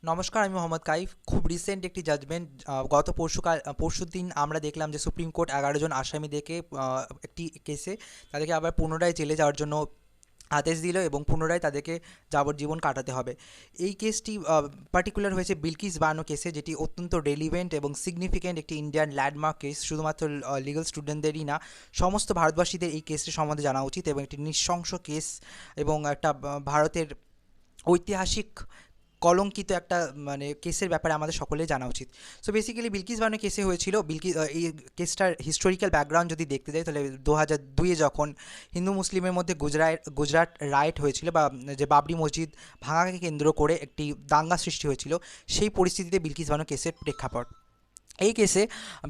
নমস্কার, আমি মোহাম্মদ কাইফ। খুব রিসেন্ট একটি জাজমেন্ট গত পরশুদিন আমরা দেখলাম যে সুপ্রিম কোর্ট ১১ জন আসামিদেরকে একটি কেসে তাদেরকে আবার পুনরায় জেলে যাওয়ার জন্য আদেশ দিল এবং পুনরায় তাদেরকে যাবজ্জীবন কাটাতে হবে। এই কেসটি পার্টিকুলার হয়েছে বিলকিস বানো কেসে, যেটি অত্যন্ত রেলিভেন্ট এবং সিগনিফিক্যান্ট একটি ইন্ডিয়ান ল্যান্ডমার্ক কেস। শুধুমাত্র লিগাল স্টুডেন্টদেরই না, সমস্ত ভারতবাসীদের এই কেসটি সম্বন্ধে জানা উচিত এবং একটি নৃশংস কেস এবং একটা ভারতের ঐতিহাসিক কলঙ্কিত একটা কেসের ব্যাপারে আমাদের সকলের জানা উচিত। সো বেসিক্যালি বিলকিস বানো কেসে হয়েছিল, এই কেসটার হিস্টোরিক্যাল ব্যাকগ্রাউন্ড যদি দেখতে যাই তাহলে ২০০২-এ যখন হিন্দু মুসলিমের মধ্যে গুজরাট রাইট হয়েছিল, বা যে বাবরি মসজিদ ভাঙাকে কেন্দ্র করে একটি দাঙ্গা সৃষ্টি হয়েছিল, সেই পরিস্থিতিতে বিলকিস বানো কেসের প্রেক্ষাপট। এই কেসে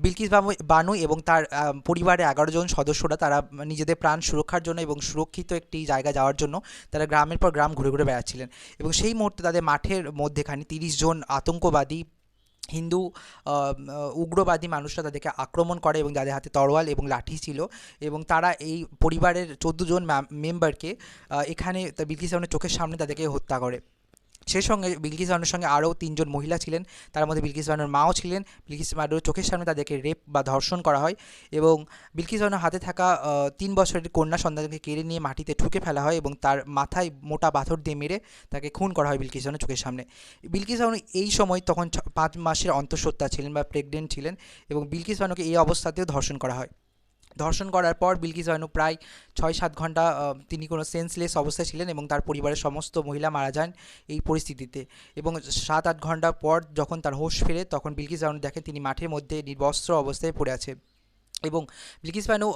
বিলকিস বানু এবং তার পরিবারের ১১ জন সদস্যরা তারা নিজেদের প্রাণ সুরক্ষার জন্য এবং সুরক্ষিত একটি জায়গা যাওয়ার জন্য তারা গ্রামের পর গ্রাম ঘুরে ঘুরে বেড়াচ্ছিলেন, এবং সেই মুহূর্তে তাদের মাঠের মধ্যেখানে ৩০ জন আতঙ্কবাদী হিন্দু উগ্রবাদী মানুষরা তাদেরকে আক্রমণ করে এবং যাদের হাতে তরোয়াল এবং লাঠি ছিল, এবং তারা এই পরিবারের ১৪ জন মেম্বারকে এখানে বিলকিস বানুর চোখের সামনে তাদেরকে হত্যা করে। সেই সঙ্গে বিলকিস বানুর সঙ্গে আরও ৩ জন মহিলা ছিলেন, তার মধ্যে বিলকিস বানুর মাও ছিলেন। বিলকিস বানুর চোখের সামনে তাদেরকে রেপ বা ধর্ষণ করা হয়, এবং বিলকিস বানুর হাতে থাকা ৩ বছরের কন্যা সন্তানকে কেড়ে নিয়ে মাটিতে ঠুকে ফেলা হয় এবং তার মাথায় মোটা পাথর দিয়ে মেরে তাকে খুন করা হয় বিলকিস বানুর চোখের সামনে। বিলকিস বানু এই সময় তখন ৫ মাসের অন্তঃসত্ত্বা ছিলেন বা প্রেগনেন্ট ছিলেন, এবং বিলকিস বানুকে এই অবস্থাতেও ধর্ষণ করা হয়। ধর্ষণ করার পর বিলকিস বানু প্রায় ৬-৭ ঘন্টা তিনি কোনো সেন্সলেস অবস্থায় ছিলেন, এবং তার পরিবারের সমস্ত মহিলা মারা যান এই পরিস্থিতিতে। এবং ৭-৮ ঘন্টা পর যখন তার হোশ ফেরে, তখন বিলকিস বানু দেখেন তিনি মাঠের মধ্যে নির্বস্ত্র অবস্থায় পড়ে আছে, এবং বিলকিস বানু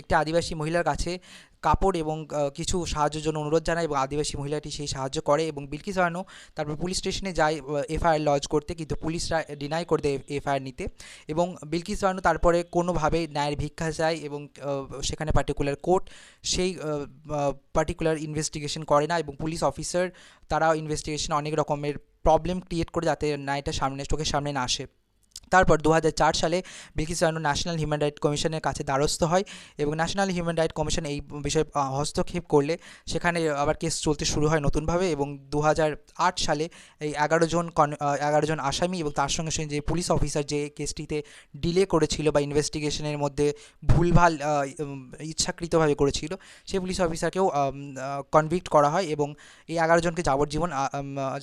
একটি আদিবাসী মহিলার কাছে কাপড় এবং কিছু সাহায্যের জন্য অনুরোধ জানায়, এবং আদিবাসী মহিলাটি সেই সাহায্য করে, এবং বিলকিস বানু তারপর পুলিশ স্টেশনে যায় এফআইআর লজ করতে, কিন্তু পুলিশরা ডিনাই করে দেয় এফআইআর নিতে, এবং বিলকিস বানু তারপরে কোনোভাবে ন্যায়ের ভিক্ষা চায়, এবং সেখানে পার্টিকুলার কোর্ট সেই পার্টিকুলার ইনভেস্টিগেশন করে না, এবং পুলিশ অফিসার তারাও ইনভেস্টিগেশন অনেক রকমের প্রবলেম ক্রিয়েট করে যাতে ন্যায়টা চোখের সামনে না আসে। তারপর ২০০৪ সালে Bilkis Banu national human right কমিশনের কাছে দ্বারস্থ হয়, এবং ন্যাশনাল হিউম্যান রাইট কমিশন এই বিষয়ে হস্তক্ষেপ করলে সেখানে আবার কেস চলতে শুরু হয় নতুনভাবে, এবং ২০০৮ সালে এই ১১ জন আসামি এবং তার সঙ্গে সঙ্গে যে পুলিশ অফিসার যে কেসটিতে ডিলে করেছিল বা ইনভেস্টিগেশনের মধ্যে ভুলভাল ইচ্ছাকৃতভাবে করেছিল, সেই পুলিশ অফিসারকেও কনভিক্ট করা হয়, এবং এই ১১ জনকে যাবজ্জীবন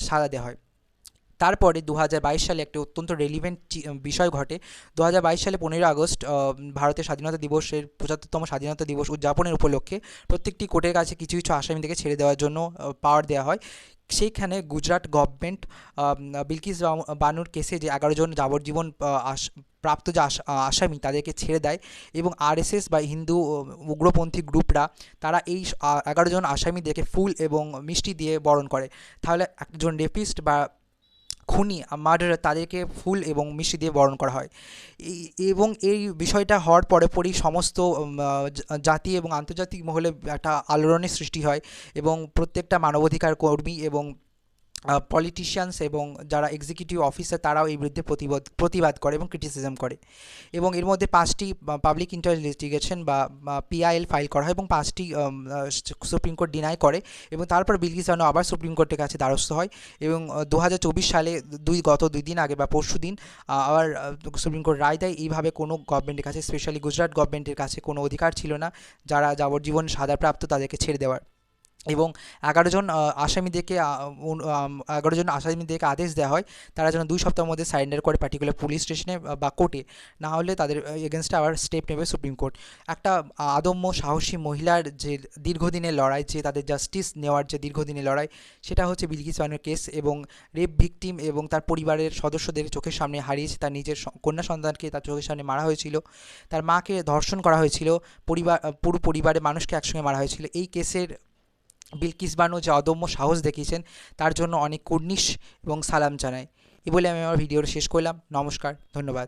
সাজা দেওয়া হয়। তারপরে ২০২২ সালে একটি অত্যন্ত রেলিভেন্ট বিষয় ঘটে। ২০২২ সালে ১৫ই আগস্ট ভারতের স্বাধীনতা দিবসের ৭৫তম স্বাধীনতা দিবস উদযাপনের উপলক্ষে প্রত্যেকটি কোর্টের কাছে কিছু কিছু আসামিদেরকে ছেড়ে দেওয়ার জন্য পাওয়ার দেওয়া হয়। সেইখানে গুজরাট গভর্নমেন্ট বিলকিস বানুর কেসে যে ১১ জন যাবজ্জীবন প্রাপ্ত যে আসামি তাদেরকে ছেড়ে দেয়, এবং আরএসএস বা হিন্দু উগ্রপন্থী গ্রুপরা তারা এই ১১ জন আসামিদেরকে ফুল এবং মিষ্টি দিয়ে বরণ করে। তাহলে একজন রেপিস্ট বা খুনি মার্ডারার তাদেরকে ফুল এবং মিষ্টি দিয়ে বরণ করা হয়। এবং এই বিষয়টা হওয়ার পরেই সমস্ত জাতি এবং আন্তর্জাতিক মহলে একটা আলোড়নের সৃষ্টি হয়, এবং প্রত্যেকটা মানবাধিকার কর্মী এবং পলিটিশিয়ানস এবং যারা এক্সিকিউটিভ অফিসার তারাও এই বিরুদ্ধে প্রতিবাদ করে এবং ক্রিটিসিজম করে, এবং এর মধ্যে ৫টি পাবলিক ইন্টারেস্ট লিটিগেশন বা পিআইএল ফাইল করা হয়, এবং ৫টি সুপ্রিম কোর্ট ডিনাই করে, এবং তারপর বিলকিস বানু আবার সুপ্রিম কোর্টের কাছে দ্বারস্থ হয়, এবং ২০২৪ সালে গত ২ দিন আগে বা পরশু দিন আবার সুপ্রিম কোর্ট রায় দেয় এইভাবে কোনো গভর্নমেন্টের কাছে, স্পেশালি গুজরাট গভর্নমেন্টের কাছে কোনো অধিকার ছিল না যারা যাবজ্জীবন সাজাপ্রাপ্ত তাদেরকে ছেড়ে দেওয়ার, এবং ১১ জন আসামিদেরকে ১১ জন আসামিদেরকে আদেশ দেওয়া হয় তারা যেন ২ সপ্তাহের মধ্যে সারেন্ডার করে পার্টিকুলার পুলিশ স্টেশনে বা কোর্টে, না হলে তাদের এগেনস্টে আবার স্টেপ নেবে সুপ্রিম কোর্ট। একটা আদম্য সাহসী মহিলার যে দীর্ঘদিনের লড়াই, যে তাদের জাস্টিস নেওয়ার যে দীর্ঘদিনের লড়াই, সেটা হচ্ছে বিলকিস বানুর কেস, এবং রেপ ভিকটিম এবং তার পরিবারের সদস্যদের চোখের সামনে হারিয়েছে, তার নিজের কন্যা সন্তানকে তার চোখের সামনে মারা হয়েছিল, তার মাকে ধর্ষণ করা হয়েছিল, পুরো পরিবারের মানুষকে একসঙ্গে মারা হয়েছিল। এই কেসের বিলকিস বানু যে অদম্য সাহস দেখিয়েছেন তার জন্য অনেক কুর্নিশ এবং সালাম জানাই। এই বলে আমি আমার ভিডিওটা শেষ করলাম। নমস্কার, ধন্যবাদ।